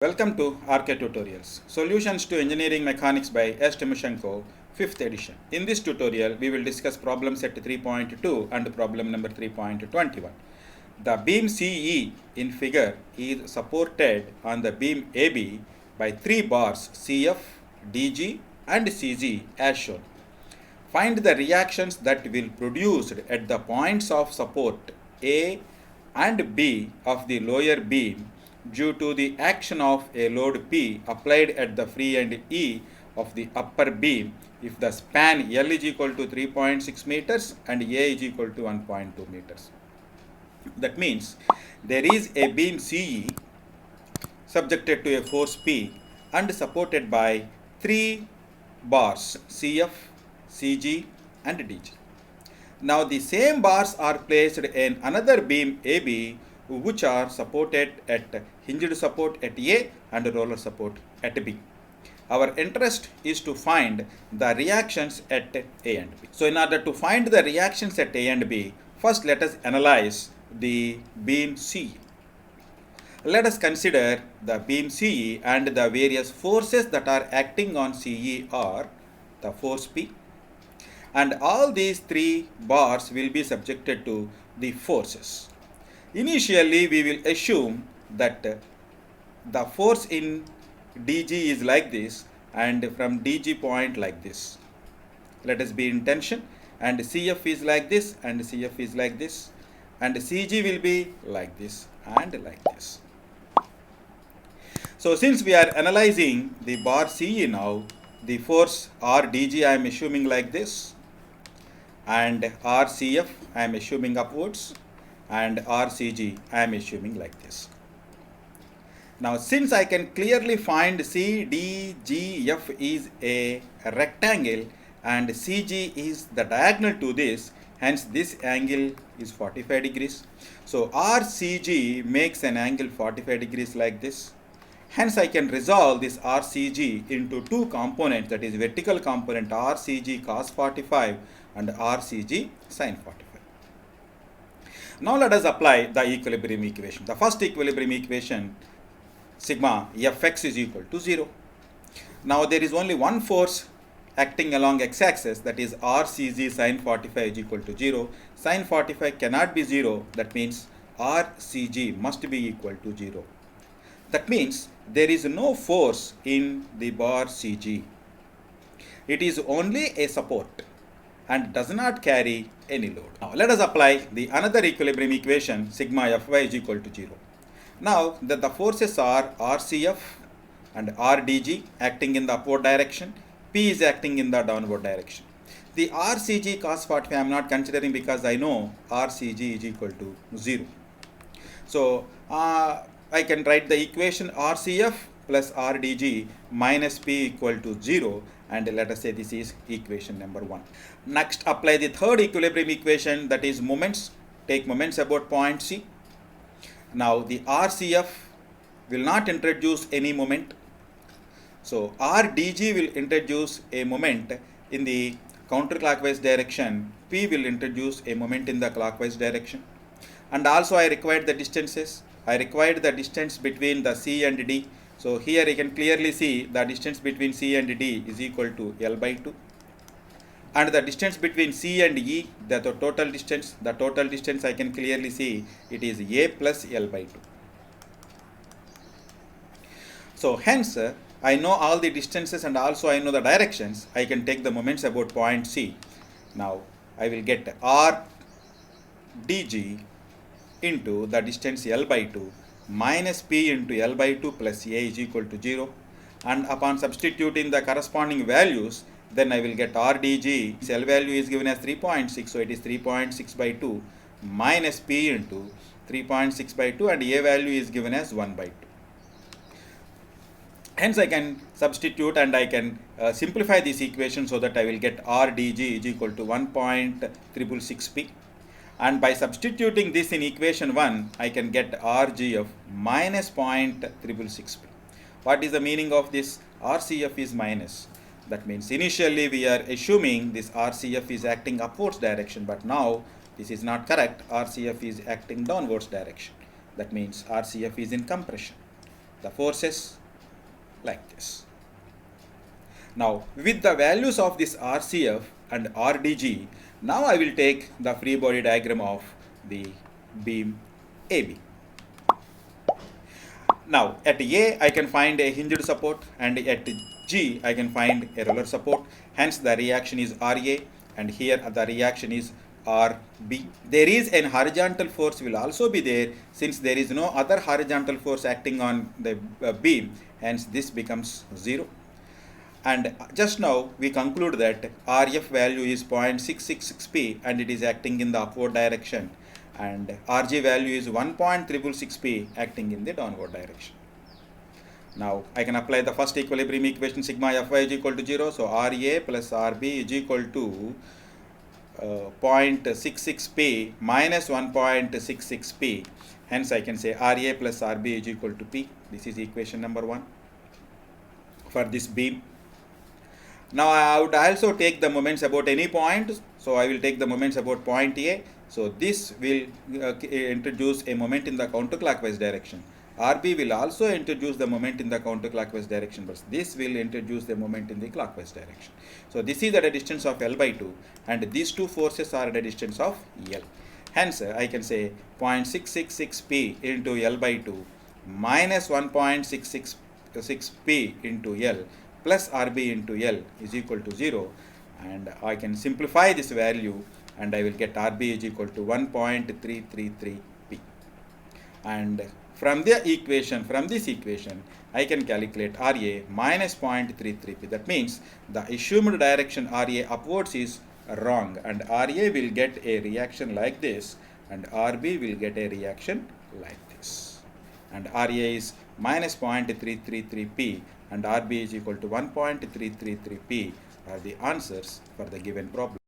Welcome to rktutorials, Solutions to Engineering Mechanics by S. Timoshenko, 5th edition. In this tutorial, we will discuss problem set 3.2 and problem number 3.21. The beam CE in figure is supported on the beam AB by 3 bars CF, DG and CG as shown. Find the reactions that will be produced at the points of support A and B of the lower beam due to the action of a load P applied at the free end E of the upper beam if the span L is equal to 3.6 meters and A is equal to 1.2 meters. That means there is a beam CE subjected to a force P and supported by 3 bars CF, CG and DG. Now the same bars are placed in another beam AB which are supported at hinged support at A and roller support at B. Our interest is to find the reactions at A and B. So in order to find the reactions at A and B, first let us analyze the beam CE. Let us consider the beam CE and the various forces that are acting on CE are the force P, and all these 3 bars will be subjected to the forces. Initially, we will assume that the force in DG is like this and from DG point like this. Let us be in tension, and CF is like this and CF is like this and CG will be like this and like this. So since we are analyzing the bar CE now, the force RDG I am assuming like this, and RCF I am assuming upwards, and RCG I am assuming like this. Now since I can clearly find CDGF is a rectangle and CG is the diagonal to this, hence this angle is 45 degrees. So RCG makes an angle 45 degrees like this. Hence I can resolve this RCG into 2 components, that is vertical component RCG cos 45 and RCG sin 45. Now let us apply the equilibrium equation. The first equilibrium equation, sigma Fx is equal to 0. Now there is only one force acting along x-axis, that is RCG sin 45 is equal to 0. Sin 45 cannot be 0, that means RCG must be equal to 0. That means there is no force in the bar CG. It is only a support and does not carry any load. Now let us apply the another equilibrium equation, sigma Fy is equal to 0. Now that the forces are RCF and RDG acting in the upward direction, P is acting in the downward direction. The RCG cos 45 I am not considering because I know RCG is equal to 0. So I can write the equation RCF plus RDG minus P equal to 0, and let us say this is equation number 1. Next, apply the third equilibrium equation, that is moments. Take moments about point C. Now the RCF will not introduce any moment. So RDG will introduce a moment in the counterclockwise direction. P will introduce a moment in the clockwise direction. And also I required the distances. I required the distance between the C and D. So here you can clearly see the distance between C and D is equal to L by 2. And the distance between C and E, the total distance I can clearly see it is A plus L by 2. So hence I know all the distances and also I know the directions. I can take the moments about point C. Now I will get R dg into the distance L by 2 minus P into L by 2 plus A is equal to 0, and upon substituting the corresponding values, then I will get RDG. L value is given as 3.6, so it is 3.6 by 2 minus P into 3.6 by 2, and A value is given as 1 by 2. Hence I can substitute and I can simplify this equation so that I will get RDG is equal to 1.666P. And by substituting this in equation 1, I can get RGF minus 0.666P. What is the meaning of this? RCF is minus. That means initially we are assuming this RCF is acting upwards direction, but now this is not correct. RCF is acting downwards direction. That means RCF is in compression. the forces like this. Now with the values of this RCF and RDG, now I will take the free body diagram of the beam AB. Now at A I can find a hinged support, and at G I can find a roller support. Hence the reaction is RA, and here the reaction is RB. There is an horizontal force will also be there, since there is no other horizontal force acting on the beam. Hence this becomes 0. And just now we conclude that RF value is 0.666p and it is acting in the upward direction, and RG value is 1.666p acting in the downward direction. Now I can apply the first equilibrium equation, sigma Fy is equal to 0. So RA plus RB is equal to 0.66p minus 1.66p. Hence I can say RA plus RB is equal to P. This is equation number 1 for this beam. Now I would also take the moments about any point. So I will take the moments about point A. So this will introduce a moment in the counterclockwise direction. RB will also introduce the moment in the counterclockwise direction, but this will introduce the moment in the clockwise direction. So this is at a distance of L by 2, and these two forces are at a distance of L. Hence I can say 0.666p into L by 2 minus 1.666p into L plus RB into L is equal to 0, and I can simplify this value and I will get RB is equal to 1.333p. And from this equation I can calculate RA minus 0.33p. That means the assumed direction RA upwards is wrong, and RA will get a reaction like this and RB will get a reaction like this, and RA is minus 0.333p and RB is equal to 1.333p are the answers for the given problem.